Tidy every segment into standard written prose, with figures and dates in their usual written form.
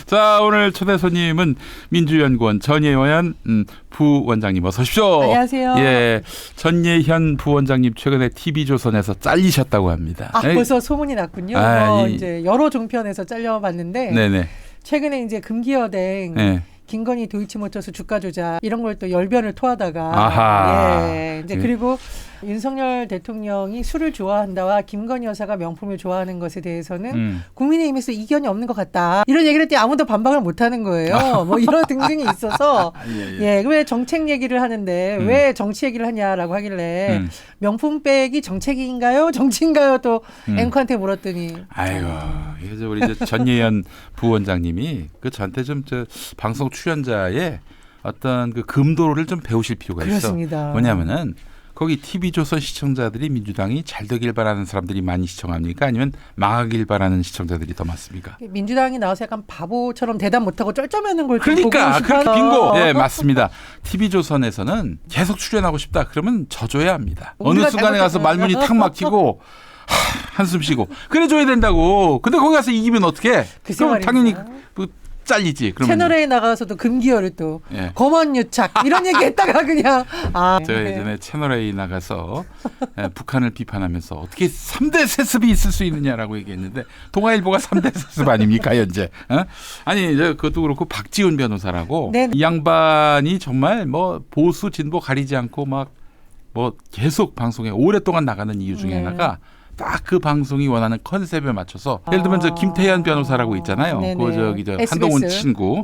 자, 오늘 초대 손님은 민주연구원 전예현 부원장님 어서 오십시오. 안녕하세요. 예, 전예현 부원장님 최근에 TV조선에서 잘리셨다고 합니다. 벌써 소문이 났군요. 이제 여러 종편에서 잘려봤는데 네네. 최근에 이제 금기어댕 네. 김건희 도이치모터스 주가 조작 이런 걸 또 열변을 토하다가 아하. 이제 그리고 윤석열 대통령이 술을 좋아한다와 김건희 여사가 명품을 좋아하는 것에 대해서는 국민의힘에서 이견이 없는 것 같다. 이런 얘기를 했더니 아무도 반박을 못 하는 거예요. 뭐 이런 등등이 있어서 왜 정책 얘기를 하는데 왜 정치 얘기를 하냐라고 하길래 명품백이 정책인가요? 정치인가요? 또 앵커한테 물었더니 아이고, 이제 우리 전예현 부원장님이 그 저한테 좀 방송 출연자의 어떤 그 금도를 좀 배우실 필요가 있어. 그렇습니다. 뭐냐면은 거기 TV조선 시청자들이 민주당이 잘 되길 바라는 사람들이 많이 시청합니까? 아니면 망하길 바라는 시청자들이 더 많습니까? 민주당이 나와서 약간 바보처럼 대답 못하고 쩔쩔매는 걸 그러니까 그렇게 빙고. 네, 맞습니다. TV조선에서는 계속 출연하고 싶다. 그러면 져줘야 합니다. 어느 순간에 가서 말문이 탁 막히고 한숨 쉬고 그래줘야 된다고. 근데 거기 가서 이기면 어떡해? 그럼 당연히 잘리지. 그러면. 채널A에 나가서도 금기어를 또 검언유착 이런 얘기 했다가 그냥 제가 예전에 채널A 나가서 북한을 비판하면서 어떻게 3대 세습이 있을 수 있느냐라고 얘기했는데 동아일보가 3대 세습 아닙니까 현재? 아니 그것도 그렇고 박지훈 변호사라고 이 양반이 정말 뭐 보수 진보 가리지 않고 막 뭐 계속 방송에 오랫동안 나가는 이유 중에 하나가 딱 그 방송이 원하는 컨셉에 맞춰서 예를 들면 저 김태현 변호사라고 있잖아요. 그 저기 한동훈 친구.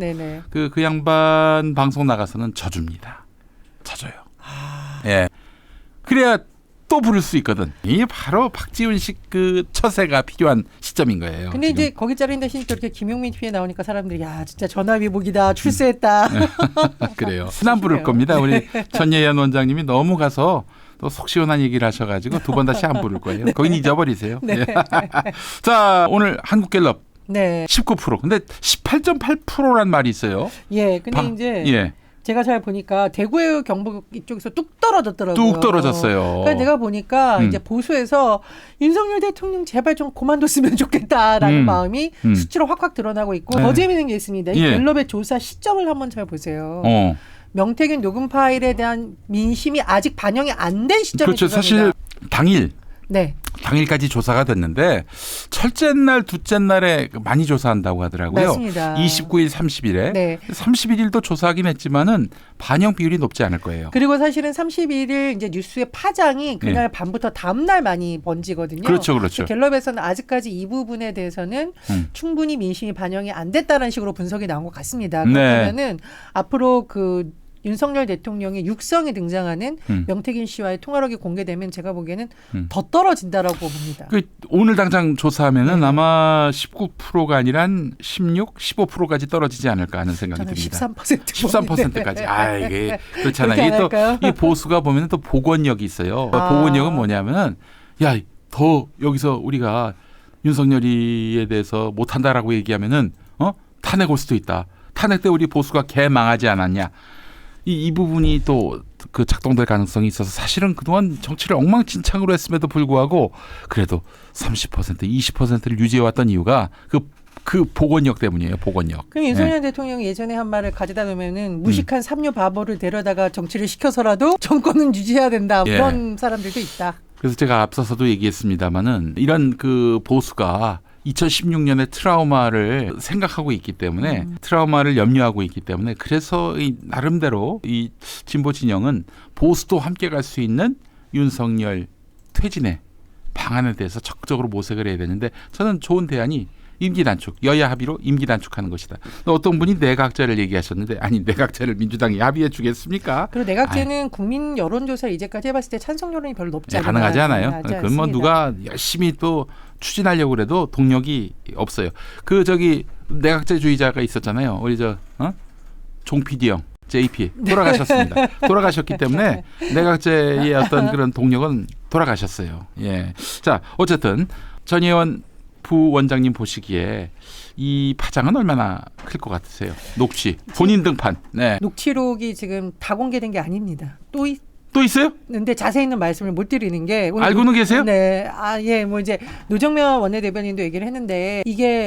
그 양반 방송 나가서는 져줍니다. 져줘요. 예. 그래야 또 부를 수 있거든. 이게 바로 박지훈식 그 처세가 필요한 시점인 거예요. 근데 지금. 이제 거기 자르인다 시니까 이렇게 김용민 TV에 나오니까 사람들이 야 진짜 전화위복이다 출세했다. 그래요. 순안 부를 겁니다. 우리 전예현 원장님이 너무 가서 또 속 시원한 얘기를 하셔가지고 두 번 다시 안 부를 거예요. 거긴 잊어버리세요. 네. 자, 오늘 한국갤럽 19%. 근데 18.8%란 말이 있어요. 예, 근데 이제 제가 잘 보니까 대구의 경북 이쪽에서 뚝 떨어졌더라고요. 뚝 떨어졌어요. 그러니까 내가 보니까 이제 보수에서 윤석열 대통령 제발 좀 그만뒀으면 좋겠다라는 마음이 수치로 확확 드러나고 있고 더 재미있는 게 있습니다. 이 갤럽의 조사 시점을 한번 잘 보세요. 명태균 녹음 파일에 대한 민심이 아직 반영이 안 된 시점이 그렇죠. 사실 당일. 네. 당일까지 조사가 됐는데 첫째 날, 둘째 날에 많이 조사한다고 하더라고요. 맞습니다. 29일, 30일에. 31일도 조사하긴 했지만은 반영 비율이 높지 않을 거예요. 그리고 사실은 31일 이제 뉴스의 파장이 그날 밤부터 다음 날 많이 번지거든요. 그렇죠, 그렇죠. 갤럽에서는 아직까지 이 부분에 대해서는 충분히 민심이 반영이 안 됐다는 식으로 분석이 나온 것 같습니다. 그렇다면은 앞으로 그 윤석열 대통령의 육성에 등장하는 명태균 씨와의 통화록이 공개되면 제가 보기에는 더 떨어진다라고 봅니다. 오늘 당장 조사하면은 아마 19%가 아니라 한 16, 15%까지 떨어지지 않을까 하는 생각이 듭니다. 13%까지. 이게 그렇잖아요. 이 보수가 보면 또 복원력이 있어요. 복원력은 뭐냐면은 더 여기서 우리가 윤석열이에 대해서 못한다라고 얘기하면은 탄핵 올 수도 있다. 탄핵 때 우리 보수가 개망하지 않았냐. 이 부분이 또 그 작동될 가능성이 있어서 사실은 그동안 정치를 엉망진창으로 했음에도 불구하고 그래도 30%, 20%를 유지해왔던 이유가 그 복원력 때문이에요. 복원력. 그럼 윤석열 대통령이 예전에 한 말을 가져다 놓으면은 무식한 삼류 바보를 데려다가 정치를 시켜서라도 정권은 유지해야 된다. 그런 사람들도 있다. 그래서 제가 앞서서도 얘기했습니다마는 이런 그 보수가 2016년의 트라우마를 생각하고 있기 때문에 트라우마를 염려하고 있기 때문에 그래서 이 나름대로 이 진보 진영은 보수도 함께 갈 수 있는 윤석열 퇴진의 방안에 대해서 적극적으로 모색을 해야 되는데 저는 좋은 대안이 임기 단축, 여야 합의로 임기 단축하는 것이다. 어떤 분이 내각제를 얘기하셨는데 아니 내각제를 민주당이 합의해 주겠습니까? 그리고 내각제는 국민 여론조사를 이제까지 해봤을 때 찬성 여론이 별로 높지 않아요. 가능하지 않아요. 그건 뭐 누가 열심히 또 추진하려고 그래도 동력이 없어요. 내각제주의자가 있었잖아요. 우리 종 PD 형. JP 돌아가셨습니다. 돌아가셨기 때문에 내각제의 어떤 그런 동력은 돌아가셨어요. 예. 자, 어쨌든 전예원 부원장님 보시기에 이 파장은 얼마나 클 것 같으세요? 녹취 본인 등판. 네. 녹취록이 지금 다 공개된 게 아닙니다. 또 있어요? 근데 자세히는 말씀을 못 드리는 게 오늘 알고는 계세요? 네. 뭐 이제 노정면 원내대변인도 얘기를 했는데 이게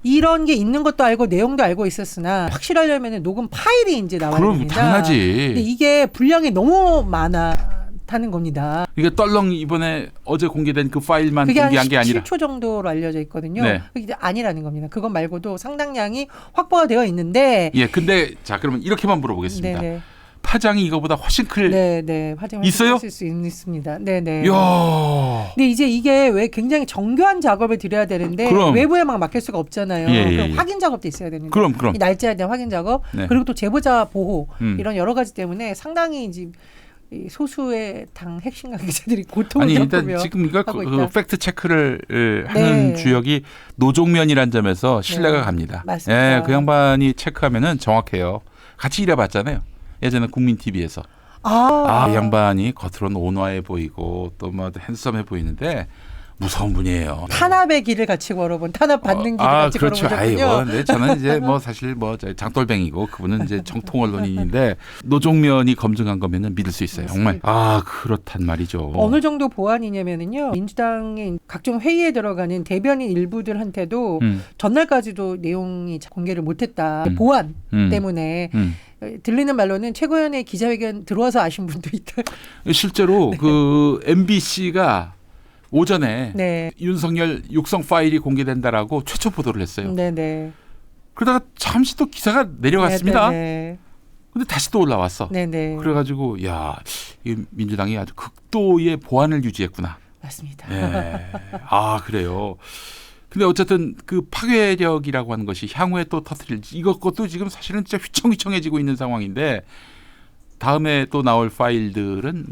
이런 게 있는 것도 알고 내용도 알고 있었으나 확실하려면 녹음 파일이 이제 나와야 그럼 됩니다. 당연하지. 근데 이게 분량이 너무 많다는 겁니다. 이게 떨렁 이번에 어제 공개된 그 파일만 그게 한 공개한 게 아니라 17초 정도로 알려져 있거든요. 네. 그게 아니라는 겁니다. 그것 말고도 상당량이 확보가 되어 있는데 예, 근데 자 그러면 이렇게만 물어보겠습니다. 네네. 파장이 이거보다 훨씬 클 네네. 화장을 있어요? 하실 수 있습니다. 네네. 야. 근데 이제 이게 왜 굉장히 정교한 작업을 드려야 되는데 그럼. 외부에 막 맡길 수가 없잖아요. 예, 그럼 예. 확인 작업도 있어야 되는데 그럼 이 날짜에 대한 확인 작업 네. 그리고 또 제보자 보호 음. 이런 여러 가지 때문에 상당히 이제 이 소수의 당 핵심 관계자들이 고통을 아니 일단 겪으며 지금 이거 하고 그 있다. 팩트 체크를 하는 네. 주역이 노종면이란 점에서 신뢰가 네. 갑니다. 맞습니다. 예, 그 양반이 체크하면은 정확해요. 같이 일해봤잖아요. 예전에 국민 TV에서 이 양반이 겉으로는 온화해 보이고 또 뭐 핸섬해 보이는데 무서운 분이에요. 탄압의 길을 같이 걸어본 탄압 받는 길을 같이 그렇죠. 걸어보셨군요. 아이고, 근데 저는 이제 뭐 사실 뭐 장돌뱅이고 그분은 이제 정통 언론인인데 노종면이 검증한 거면은 믿을 수 있어요. 정말 그렇단 말이죠. 어느 정도 보완이냐면은요. 민주당의 각종 회의에 들어가는 대변인 일부들한테도 전날까지도 내용이 공개를 못했다. 보완 때문에 들리는 말로는 최고위원회 기자회견 들어와서 아신 분도 있다. 실제로 그 MBC가 오전에 네. 윤석열 육성 파일이 공개된다라고 최초 보도를 했어요. 네네. 그러다가 잠시 또 기사가 내려갔습니다. 네네. 근데 다시 또 올라왔어. 네네. 그래가지고 이 민주당이 아주 극도의 보안을 유지했구나. 맞습니다. 예. 그래요. 근데 어쨌든 그 파괴력이라고 하는 것이 향후에 또 터뜨릴 이것도 지금 사실은 진짜 휘청휘청해지고 있는 상황인데 다음에 또 나올 파일들은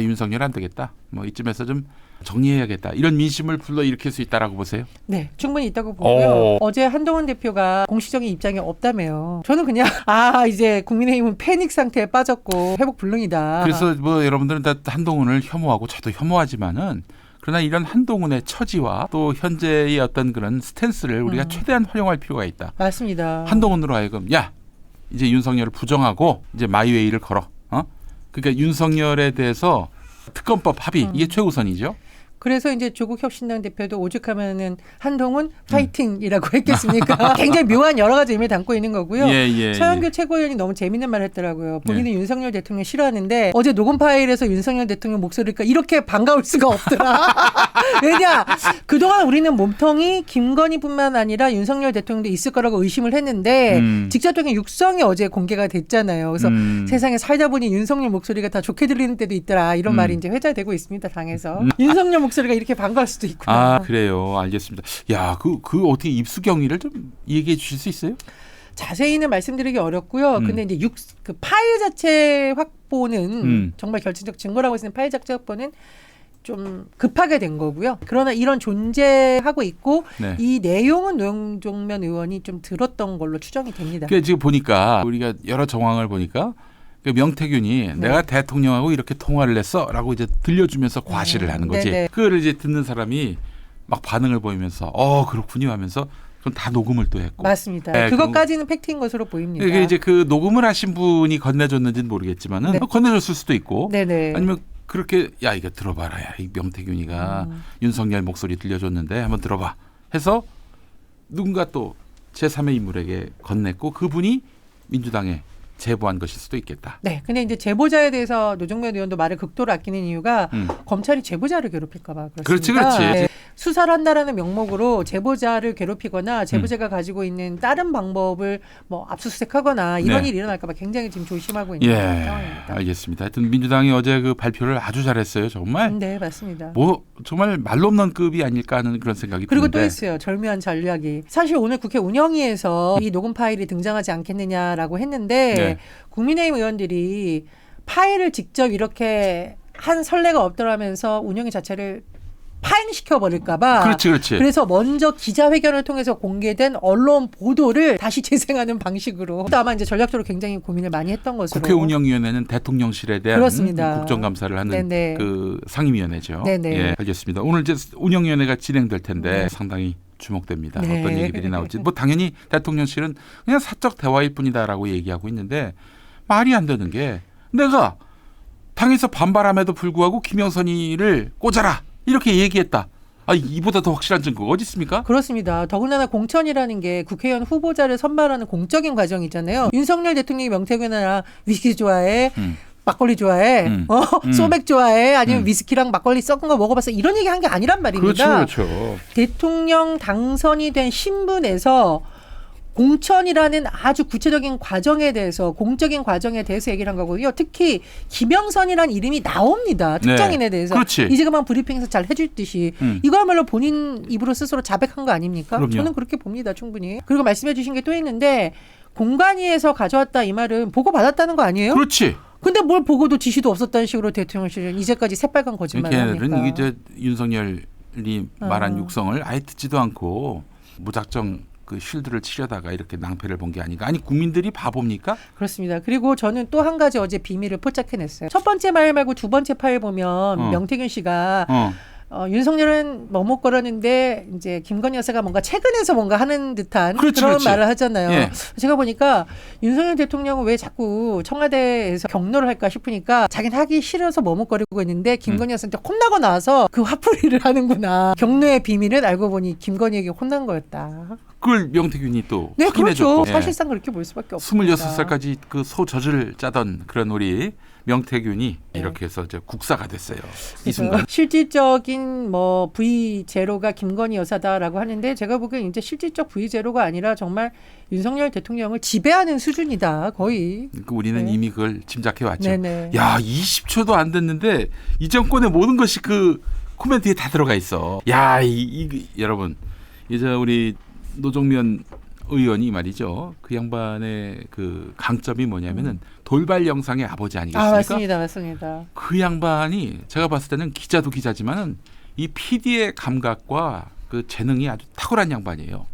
윤석열 안 되겠다. 이쯤에서 좀 정리해야겠다. 이런 민심을 불러일으킬 수 있다라고 보세요? 네, 충분히 있다고 보고요. 어제 한동훈 대표가 공식적인 입장이 없다며요. 저는 그냥 이제 국민의힘은 패닉 상태에 빠졌고 회복 불능이다. 그래서 여러분들은 다 한동훈을 혐오하고 저도 혐오하지만은 그러나 이런 한동훈의 처지와 또 현재의 어떤 그런 스탠스를 우리가 최대한 활용할 필요가 있다. 맞습니다. 한동훈으로 하여금 이제 윤석열을 부정하고 이제 마이웨이를 걸어. 그러니까 윤석열에 대해서 특검법 합의 이게 최우선이죠. 그래서 이제 조국 혁신당 대표도 오죽하면은 한동훈 파이팅이라고 했겠습니까? 굉장히 묘한 여러 가지 의미를 담고 있는 거고요. 서영교 최고위원이 너무 재밌는 말 했더라고요. 본인은 윤석열 대통령 싫어하는데 어제 녹음 파일에서 윤석열 대통령 목소리가 이렇게 반가울 수가 없더라. 왜냐? 그동안 우리는 몸통이 김건희뿐만 아니라 윤석열 대통령도 있을 거라고 의심을 했는데 직접적인 육성이 어제 공개가 됐잖아요. 그래서 세상에 살다 보니 윤석열 목소리가 다 좋게 들리는 때도 있더라. 이런 말이 이제 회자되고 있습니다. 당에서. 윤석열 목소리가 이렇게 반가울 수도 있구나. 그래요. 알겠습니다. 그 어떻게 입수 경위를 좀 얘기해 주실 수 있어요? 자세히는 말씀드리기 어렵고요. 근데 이제 그 파일 자체 확보는 정말 결정적 증거라고 할 수 있는 파일 자체 확보는 좀 급하게 된 거고요. 그러나 이런 존재하고 있고 이 내용은 노영종면 의원이 좀 들었던 걸로 추정이 됩니다. 그러니까 지금 보니까 우리가 여러 정황을 보니까 그 명태균이 내가 대통령하고 이렇게 통화를 했어라고 이제 들려주면서 과시를 하는 거지. 그거를 이제 듣는 사람이 막 반응을 보이면서 그렇군요 하면서 그럼 다 녹음을 또 했고. 맞습니다. 그것까지는 팩트인 것으로 보입니다. 이게 이제 그 녹음을 하신 분이 건네줬는지는 모르겠지만은 건네줬을 수도 있고. 아니면 그렇게 이거 들어봐라. 이 명태균이가 윤석열 목소리 들려줬는데 한번 들어봐. 해서 누군가 또 제3의 인물에게 건넸고 그분이 민주당에 제보한 것일 수도 있겠다. 네. 근데 이제 제보자에 대해서 노정면 의원도 말을 극도로 아끼는 이유가 검찰이 제보자를 괴롭힐까 봐 그렇습니다. 그렇지. 수사를 한다라는 명목으로 제보자를 괴롭히거나 제보자가 가지고 있는 다른 방법을 압수수색하거나 이런 일이 일어날까 봐 굉장히 지금 조심하고 있는 상황입니다. 알겠습니다. 하여튼 민주당이 어제 그 발표를 아주 잘했어요. 정말. 네, 맞습니다. 정말 말로 없는 급이 아닐까 하는 그런 생각이 그리고 드는데. 또 있어요. 절묘한 전략이. 사실 오늘 국회 운영위에서 이 녹음 파일이 등장하지 않겠느냐라고 했는데 국민의힘 의원들이 파일을 직접 이렇게 한 선례가 없더라면서 운영위 자체를 파행시켜 버릴까 봐. 그렇지. 그래서 먼저 기자회견을 통해서 공개된 언론 보도를 다시 재생하는 방식으로. 또 아마 이제 전략적으로 굉장히 고민을 많이 했던 것으로. 국회 운영위원회는 대통령실에 대한 그렇습니다. 국정감사를 하는 그 상임위원회죠. 알겠습니다. 오늘 이제 운영위원회가 진행될 텐데 상당히 주목됩니다. 어떤 얘기들이 나올지. 당연히 대통령실은 그냥 사적 대화일 뿐이다라고 얘기하고 있는데 말이 안 되는 게 내가 당에서 반발함에도 불구하고 김영선이를 꽂아라 이렇게 얘기했다. 이보다 더 확실한 증거가 어디 있습니까? 그렇습니다. 더군다나 공천이라는 게 국회의원 후보자를 선발하는 공적인 과정이잖아요. 윤석열 대통령이 명태균이랑 위스키 좋아해? 막걸리 좋아해? 소맥 좋아해? 아니면 위스키랑 막걸리 섞은 거 먹어봤어? 이런 얘기 한 게 아니란 말입니다. 그렇죠. 대통령 당선이 된 신분에서 공천이라는 아주 구체적인 과정에 대해서 공적인 과정에 대해서 얘기를 한 거고요. 특히 김영선이라는 이름이 나옵니다. 특정인에 대해서. 그렇지. 이제 그만 브리핑에서 잘 해줬듯이 이거야말로 본인 입으로 스스로 자백한 거 아닙니까? 그럼요. 저는 그렇게 봅니다. 충분히. 그리고 말씀해 주신 게 또 있는데 공관위에서 가져왔다 이 말은 보고받았다는 거 아니에요? 그렇지. 근데 뭘 보고도 지시도 없었다는 식으로 대통령실은 이제까지 새빨간 거짓말을 걔네들은 합니까? 이게 윤석열이 말한 육성을 아예 듣지도 않고 무작정 그 쉴드를 치려다가 이렇게 낭패를 본 게 아닌가. 아니 국민들이 바보입니까? 그렇습니다. 그리고 저는 또 한 가지 어제 비밀을 포착해냈어요. 첫 번째 말 말고 두 번째 파일 보면 명태균 씨가 윤석열은 머뭇거렸는데 이제 김건희 여사가 뭔가 최근에서 뭔가 하는 듯한 그런 말을 하잖아요. 예. 제가 보니까 윤석열 대통령은 왜 자꾸 청와대에서 경로를 할까 싶으니까 자기는 하기 싫어서 머뭇거리고 있는데 김건희 여사한테 혼나고 나서 그 화풀이를 하는구나. 경로의 비밀은 알고 보니 김건희에게 혼난 거였다. 그걸 명태균이 또 네, 확인해줬고. 그렇죠. 사실상 그렇게 볼 수밖에 없습니다. 26살까지 그 소젖을 짜던 그런 우리 명태균이 이렇게 해서 이제 국사가 됐어요. 이 순간. 실질적인 뭐 V0가 김건희 여사다라고 하는데 제가 보기엔 이제 실질적 V0가 아니라 정말 윤석열 대통령을 지배하는 수준이다. 거의. 그러니까 우리는 이미 그걸 짐작해 왔죠. 네네. 야, 20초도 안 됐는데 이 정권의 모든 것이 그 코멘트에 다 들어가 있어. 야, 여러분. 이제 우리 노정면 의원이 말이죠. 그 양반의 그 강점이 뭐냐면은 돌발 영상의 아버지 아니겠습니까? 맞습니다. 맞습니다. 그 양반이 제가 봤을 때는 기자도 기자지만은 이 PD의 감각과 그 재능이 아주 탁월한 양반이에요.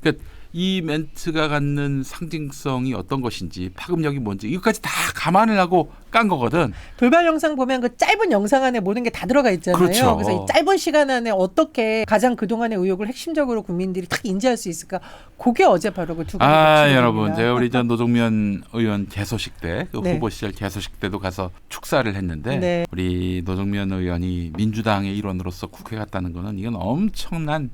그러니까 이 멘트가 갖는 상징성이 어떤 것인지 파급력이 뭔지 이것까지 다 감안을 하고 깐 거거든. 돌발 영상 보면 그 짧은 영상 안에 모든 게 다 들어가 있잖아요. 그렇죠. 그래서 이 짧은 시간 안에 어떻게 가장 그동안의 의혹을 핵심적으로 국민들이 딱 인지할 수 있을까? 그게 어제 바로 그 두 가지. 여러분, 제가 우리 전 노정면 의원 개소식 때, 그 네. 후보 시절 개소식 때도 가서 축사를 했는데 네. 우리 노정면 의원이 민주당의 일원으로서 국회 갔다는 거는 이건 엄청난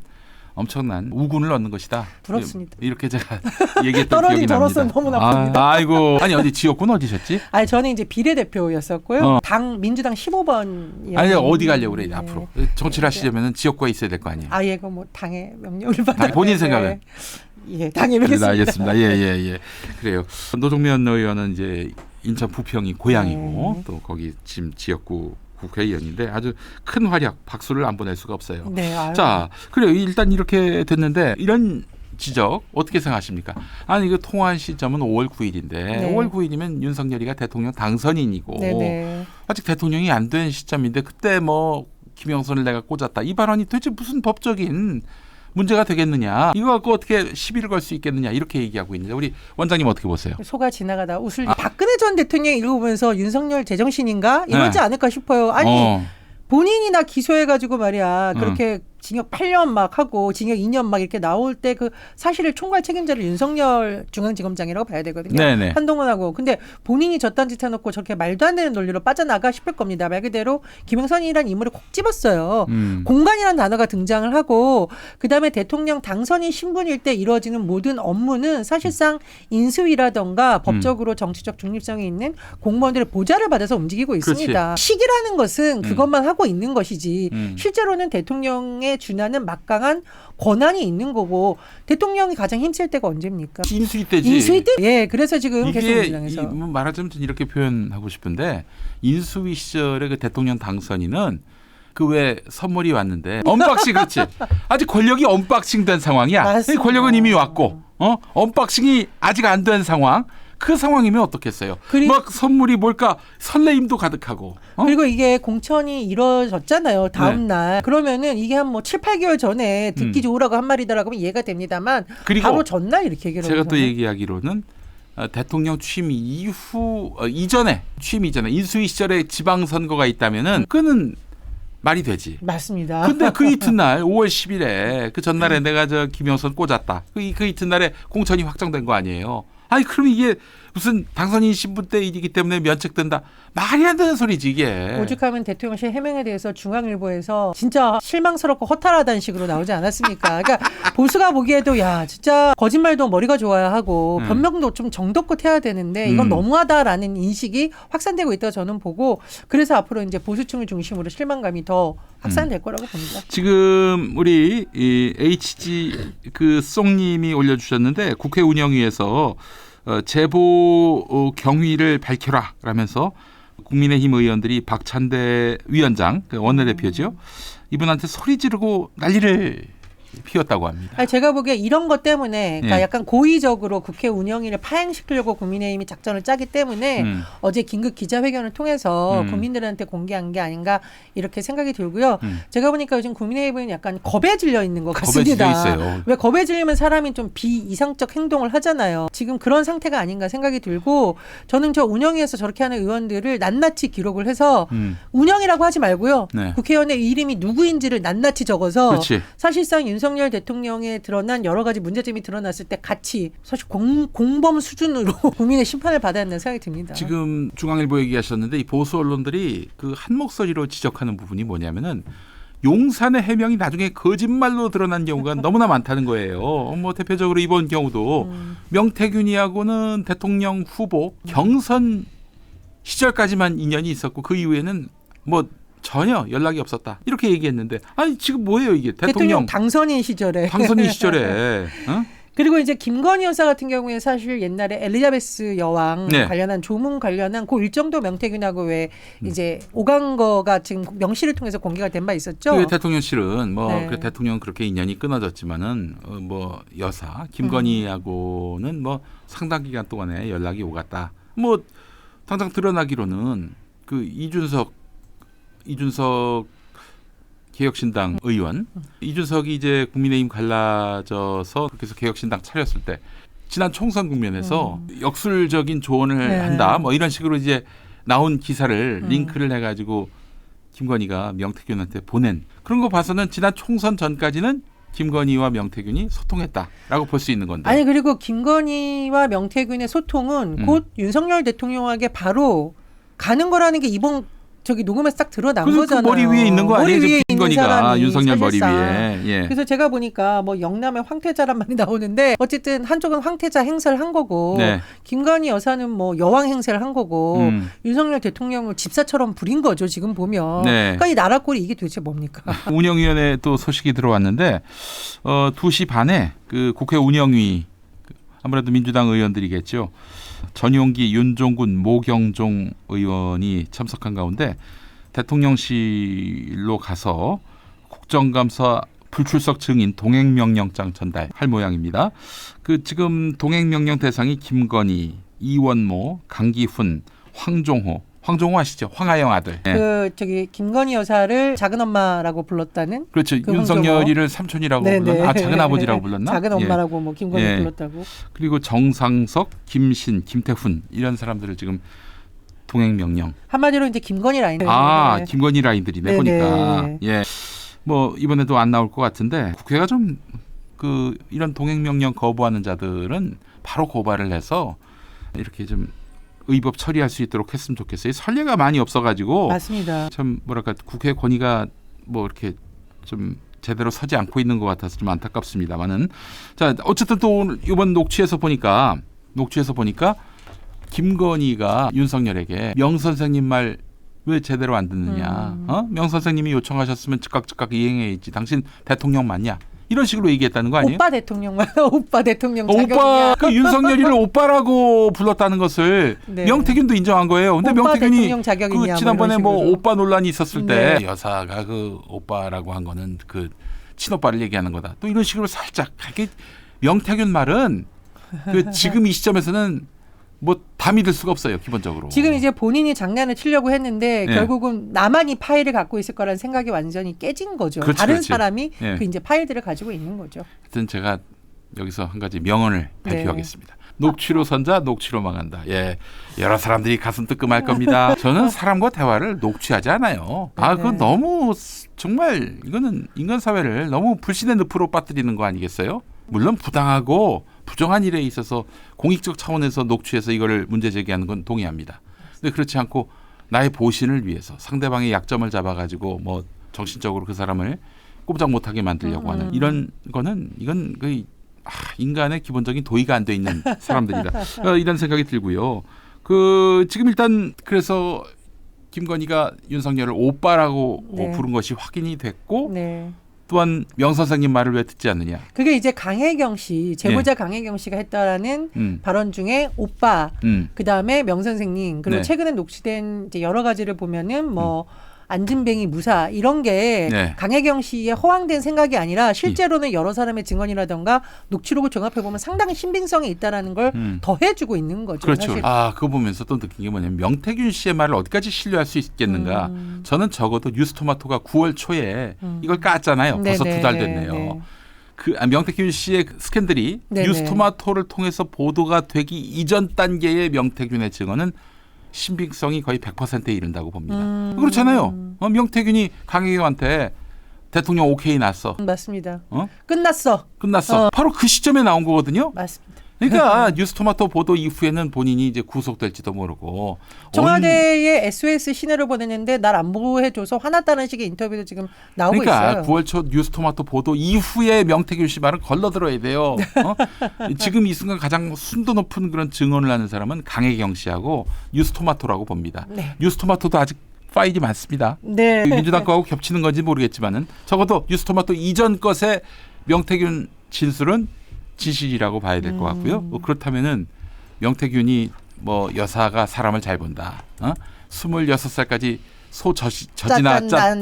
우군을 얻는 것이다. 부럽습니다. 이렇게 제가 얘기했던 떨어진 기억이 납니다. 저로서는 너무 나쁩니다. 아이고. 아니 어디 지역군 어디셨지? 아니 저는 이제 비례대표였었고요. 당 민주당 15번. 아니 어디 가려고 그래 네. 앞으로. 정치를 하시려면 지역구에 있어야 될 거 아니에요. 얘가 뭐 당의 명령을 받아. 본인 생각은. 예, 당해보겠습니다. 알겠습니다. 예. 그래요. 노정면 의원은 이제 인천 부평이 고향이고 또 거기 지금 지역구 국회의원인데 아주 큰 활약, 박수를 안 보낼 수가 없어요. 네, 자, 그래요. 일단 이렇게 됐는데 이런 지적 어떻게 생각하십니까? 아니 그 통화한 시점은 5월 9일인데 네. 5월 9일이면 윤석열이가 대통령 당선인이고 네네. 아직 대통령이 안 된 시점인데 그때 뭐 김영선을 내가 꽂았다. 이 발언이 도대체 무슨 법적인 문제가 되겠느냐. 이거 갖고 어떻게 시비를 걸 수 있겠느냐. 이렇게 얘기하고 있는데 우리 원장님 어떻게 보세요? 소가 지나가다 웃을 박근혜 전 대통령이 읽어보면서 윤석열 제정신인가? 이러지 않을까 싶어요. 아니 본인이나 기소해가지고 말이야. 그렇게 징역 8년 막 하고 징역 2년 막 이렇게 나올 때 그 사실을 총괄 책임자를 윤석열 중앙지검장이라고 봐야 되거든요. 네네. 한동훈하고. 근데 본인이 저딴 짓 해놓고 저렇게 말도 안 되는 논리로 빠져나가 싶을 겁니다. 말 그대로 김영선이라는 인물을 콕 집었어요. 공간이라는 단어가 등장을 하고 그다음에 대통령 당선인 신분일 때 이루어지는 모든 업무는 사실상 인수위라던가 법적으로 정치적 중립성이 있는 공무원들의 보좌를 받아서 움직이고 있습니다. 그렇지. 시기라는 것은 그것만 하고 있는 것이지 실제로는 대통령의 준하는 막강한 권한이 있는 거고 대통령이 가장 힘쓸 때가 언제입니까? 인수위 때지. 인수위 때? 예, 그래서 지금 계속 이게 민주당에서 뭐 말하자면 이렇게 표현하고 싶은데 인수위 시절에 그 대통령 당선인은 그 왜 선물이 왔는데 언박싱 그렇지. 아직 권력이 언박싱된 상황이야. 맞습니다. 권력은 이미 왔고 언박싱이 아직 안 된 상황. 그 상황이면 어떻겠어요? 막 선물이 뭘까 설레임도 가득하고. 그리고 이게 공천이 이루어졌잖아요. 다음 날. 그러면은 이게 한 뭐 7, 8개월 전에 듣기 좋으라고 한 말이다라고 하면 이해가 됩니다만 그리고 바로 전날 이렇게 얘기를 제가 또 하잖아요. 얘기하기로는 대통령 취임 이후 이전에 취임 이전에 인수위 시절에 지방선거가 있다면은 그는 말이 되지. 맞습니다. 근데 그 이튿날 5월 10일에 그 전날에 내가 저 김영선 꽂았다. 그 이튿날에 공천이 확정된 거 아니에요. 아니 그럼 이게 무슨 당선인 신분 때 일이기 때문에 면책된다. 말이 안 되는 소리지 이게. 오죽하면 대통령실 해명에 대해서 중앙일보에서 진짜 실망스럽고 허탈하다는 식으로 나오지 않았습니까? 그러니까 보수가 보기에도 야 진짜 거짓말도 머리가 좋아야 하고 변명도 좀 정도껏 해야 되는데 이건 너무하다라는 인식이 확산되고 있다고 저는 보고 그래서 앞으로 이제 보수층을 중심으로 실망감이 더 확산될 거라고 봅니다. 지금 우리 이 HG 그 송님이 올려주셨는데 국회 운영위에서 제보 경위를 밝혀라 라면서 국민의힘 의원들이 박찬대 위원장 그 원내대표죠. 이분한테 소리 지르고 난리를 피웠다고 합니다. 아니, 제가 보기에 이런 것 때문에 그러니까 예. 약간 고의적으로 국회 운영위를 파행시키려고 국민의힘이 작전을 짜기 때문에 어제 긴급 기자회견을 통해서 국민들한테 공개한 게 아닌가 이렇게 생각이 들고요. 제가 보니까 요즘 국민의힘은 약간 겁에 질려 있는 것 같습니다. 겁에 질려 있어요. 왜 겁에 질리면 사람이 좀 비이상적 행동을 하잖아요. 지금 그런 상태가 아닌가 생각이 들고 저는 저 운영위에서 저렇게 하는 의원들을 낱낱이 기록을 해서 운영이라고 하지 말고요. 네. 국회의원의 이름이 누구인지를 낱낱이 적어서 그렇지. 사실상 윤석열 대통령에 드러난 여러 가지 문제점이 드러났을 때 같이 사실 공범 수준으로 국민의 심판을 받아야 한다는 생각이 듭니다. 지금 중앙일보 얘기하셨는데 이 보수 언론들이 그 한 목소리로 지적하는 부분이 뭐냐면은 용산의 해명이 나중에 거짓말로 드러난 경우가 너무나 많다는 거예요. 뭐 대표적으로 이번 경우도 명태균이하고는 대통령 후보 경선 시절까지만 인연이 있었고 그 이후에는 뭐 전혀 연락이 없었다. 이렇게 얘기했는데 아니 지금 뭐예요 이게 대통령 당선인 시절에. 당선인 시절에. 어? 그리고 이제 김건희 여사 같은 경우에 사실 옛날에 엘리자베스 여왕 네. 관련한 조문 관련한 그 일정도 명태균하고 왜 이제 오간 거가 지금 명시를 통해서 공개가 된 바 있었죠. 그 대통령실은 뭐 네. 그 대통령 그렇게 인연이 끊어졌지만은 뭐 여사 김건희하고는 뭐 상당 기간 동안에 연락이 오갔다. 뭐 당장 드러나기로는 그 이준석 개혁신당 의원 이준석이 이제 국민의힘 갈라져서 그렇게 해서 개혁신당 차렸을 때 지난 총선 국면에서 역술적인 조언을 네. 한다 뭐 이런 식으로 이제 나온 기사를 링크를 해가지고 김건희가 명태균한테 보낸 그런 거 봐서는 지난 총선 전까지는 김건희와 명태균이 소통했다라고 볼 수 있는 건데. 아니 그리고 김건희와 명태균의 소통은 곧 윤석열 대통령에게 바로 가는 거라는 게 이번 저기 녹음에서 딱 드러난 거잖아요. 그 머리 위에 있는 거 아니에요? 머리 위에 있는 김건희가 사람이 윤석열 머리 사실상. 위에. 예. 그래서 제가 보니까 뭐 영남의 황태자란 말이 나오는데 어쨌든 한쪽은 황태자 행세를 한 거고 네. 김건희 여사는 뭐 여왕 행세를 한 거고 윤석열 대통령을 집사처럼 부린 거죠. 지금 보면. 네. 그러니까 이 나라꼴이 이게 도대체 뭡니까? 운영위원회 또 소식이 들어왔는데 2시 반에 그 국회 운영위 아무래도 민주당 의원들이겠죠. 전용기, 윤종군, 모경종 의원이 참석한 가운데 대통령실로 가서 국정감사 불출석 증인 동행명령장 전달할 모양입니다. 그 지금 동행명령 대상이 김건희, 이원모, 강기훈, 황종호 아시죠? 황하영 아들. 네. 그 저기 김건희 여사를 작은 엄마라고 불렀다는. 그렇죠. 그 윤석열이를 삼촌이라고 불렀나? 작은 아버지라고 불렀나? 작은 엄마라고 예. 뭐 김건희 예. 불렀다고. 그리고 정상석, 김신, 김태훈 이런 사람들을 지금 동행명령. 한마디로 이제 김건희 라인. 김건희 라인들이네 네네. 보니까. 예. 뭐 이번에도 안 나올 것 같은데 국회가 좀 그 이런 동행명령 거부하는 자들은 바로 고발을 해서 이렇게 좀 의법 처리할 수 있도록 했으면 좋겠어요. 선례가 많이 없어가지고 맞습니다. 참 뭐랄까 국회 권위가 뭐 이렇게 좀 제대로 서지 않고 있는 것 같아서 좀 안타깝습니다만은 자 어쨌든 또 오늘 이번 녹취에서 보니까 김건희가 윤석열에게 명 선생님 말 왜 제대로 안 듣느냐? 명 선생님이 요청하셨으면 즉각 이행해야지. 당신 대통령 맞냐? 이런 식으로 얘기했다는 거 아니에요? 오빠 대통령 자격이냐? 오빠 그 윤석열이를 오빠라고 불렀다는 것을 네. 명태균도 인정한 거예요. 근데 오빠 명태균이 대통령 자격이냐, 그 지난번에 뭐 뭐 이런 식으로. 오빠 논란이 있었을 때 네. 여사가 그 오빠라고 한 거는 그 친오빠를 얘기하는 거다. 또 이런 식으로 살짝 명태균 말은 그 지금 이 시점에서는 뭐 다 믿을 수가 없어요. 기본적으로. 지금 이제 본인이 장난을 치려고 했는데 예. 결국은 나만이 파일을 갖고 있을 거라는 생각이 완전히 깨진 거죠. 그렇지, 다른 그렇지. 사람이 예. 그 이제 파일들을 가지고 있는 거죠. 하여튼 제가 여기서 한 가지 명언을 네. 발표하겠습니다. 녹취로 선자 녹취로 망한다. 예, 여러 사람들이 가슴 뜨끔할 겁니다. 저는 사람과 대화를 녹취하지 않아요. 그건 너무 정말 이거는 인간 사회를 너무 불신의 늪으로 빠뜨리는 거 아니겠어요? 물론 부당하고 부정한 일에 있어서 공익적 차원에서 녹취해서 이거를 문제 제기하는 건 동의합니다. 근데 그렇지 않고 나의 보신을 위해서 상대방의 약점을 잡아가지고 뭐 정신적으로 그 사람을 꼼짝 못하게 만들려고 하는 이런 거는 이건 그 인간의 기본적인 도의가 안 돼 있는 사람들이다. 이런 생각이 들고요. 그 지금 일단 그래서 김건희가 윤석열을 오빠라고 네. 부른 것이 확인이 됐고 네. 또한 명 선생님 말을 왜 듣지 않느냐. 그게 이제 강혜경 씨, 제보자 강혜경 씨가 했다라는 발언 중에 오빠, 그다음에 명 선생님, 그리고 네. 최근에 녹취된 이제 여러 가지를 보면은 뭐 안진뱅이 무사 이런 게 네. 강혜경 씨의 허황된 생각이 아니라 실제로는 여러 사람의 증언이라던가 녹취록을 종합해 보면 상당히 신빙성이 있다라는 걸 더해주고 있는 거죠. 그렇죠. 사실. 그거 보면서 또 느낀 게 뭐냐면 명태균 씨의 말을 어디까지 신뢰할 수 있겠는가. 저는 적어도 뉴스토마토가 9월 초에 이걸 깠잖아요. 벌써 네네, 2달 됐네요. 네네. 명태균 씨의 스캔들이 네네. 뉴스토마토를 통해서 보도가 되기 이전 단계의 명태균의 증언은 신빙성이 거의 100%에 이른다고 봅니다. 그렇잖아요. 명태균이 강혜경한테 대통령 오케이 났어. 맞습니다. 어? 끝났어. 끝났어. 바로 그 시점에 나온 거거든요. 맞습니다. 그러니까 뉴스토마토 보도 이후에는 본인이 이제 구속될지도 모르고 청와대에 SOS 신호를 보냈는데 날 안 보호해줘서 화났다는 식의 인터뷰도 지금 나오고 그러니까 있어요. 9월 초 뉴스토마토 보도 이후에 명태균 씨 말은 걸러들어야 돼요. 지금 이 순간 가장 순도 높은 그런 증언을 하는 사람은 강혜경 씨하고 뉴스토마토라고 봅니다. 네. 뉴스토마토도 아직 파일이 많습니다. 네. 민주당 거하고 겹치는 건지 모르겠지만은 적어도 뉴스토마토 이전 것의 명태균 진술은 진실이라고 봐야 될 것 같고요. 그렇다면은 명태균이 뭐 여사가 사람을 잘 본다. 26살까지 소 젖이나 짰던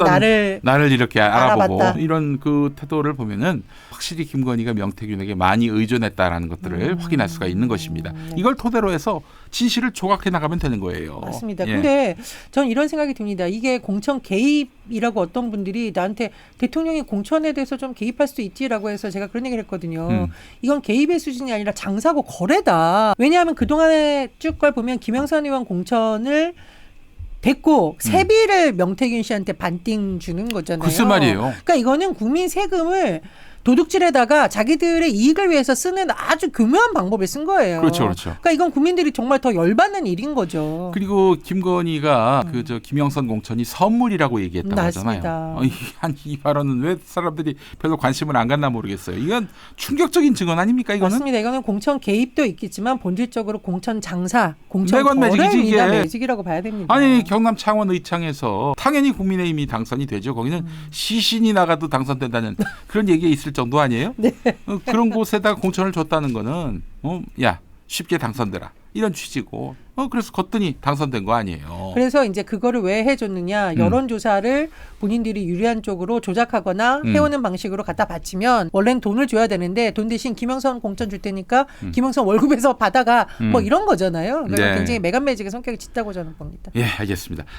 나를 이렇게 알아보고 알아봤다. 이런 그 태도를 보면은 확실히 김건희가 명태균에게 많이 의존했다라는 것들을 확인할 수가 있는 것입니다. 이걸 토대로 해서 진실을 조각해 나가면 되는 거예요. 맞습니다. 예. 근데 전 이런 생각이 듭니다. 이게 공천 개입이라고 어떤 분들이 나한테 대통령이 공천에 대해서 좀 개입할 수도 있지라고 해서 제가 그런 얘기를 했거든요. 이건 개입의 수준이 아니라 장사고 거래다. 왜냐하면 그동안에 쭉 걸 보면 김영선 의원 공천을 됐고 세비를 명태균 씨한테 반띵 주는 거잖아요. 글쎄 말이에요. 그러니까 이거는 국민 세금을 도둑질에다가 자기들의 이익을 위해서 쓰는 아주 교묘한 방법을 쓴 거예요. 그렇죠, 그렇죠. 그러니까 이건 국민들이 정말 더 열받는 일인 거죠. 그리고 김건희가 김영선 공천이 선물이라고 얘기했다고 맞습니다. 하잖아요. 이 발언은 왜 사람들이 별로 관심을 안 갖나 모르겠어요. 이건 충격적인 증언 아닙니까? 이거는? 맞습니다. 이거는 공천 개입도 있겠지만 본질적으로 공천 장사, 공천 매건 거래 매직이지, 이게. 위한 매직이라고 봐야 됩니다. 아니 경남 창원 의창에서 당연히 국민의힘이 당선이 되죠. 거기는 시신이 나가도 당선된다는 그런 얘기가 있을 정도 아니에요? 네. 그런 곳에다가 공천을 줬다는 거는 야 쉽게 당선되라 이런 취지고 그래서 걷더니 당선된 거 아니에요. 그래서 이제 그거를 왜 해줬느냐. 여론조사를 본인들이 유리한 쪽으로 조작하거나 해오는 방식으로 갖다 바치면 원래는 돈을 줘야 되는데 돈 대신 김영선 공천 줄 테니까 김영선 월급에서 받아가 뭐 이런 거잖아요. 그러니까 네. 굉장히 매간매직의 성격이 짙다고 저는 봅니다. 예, 알겠습니다.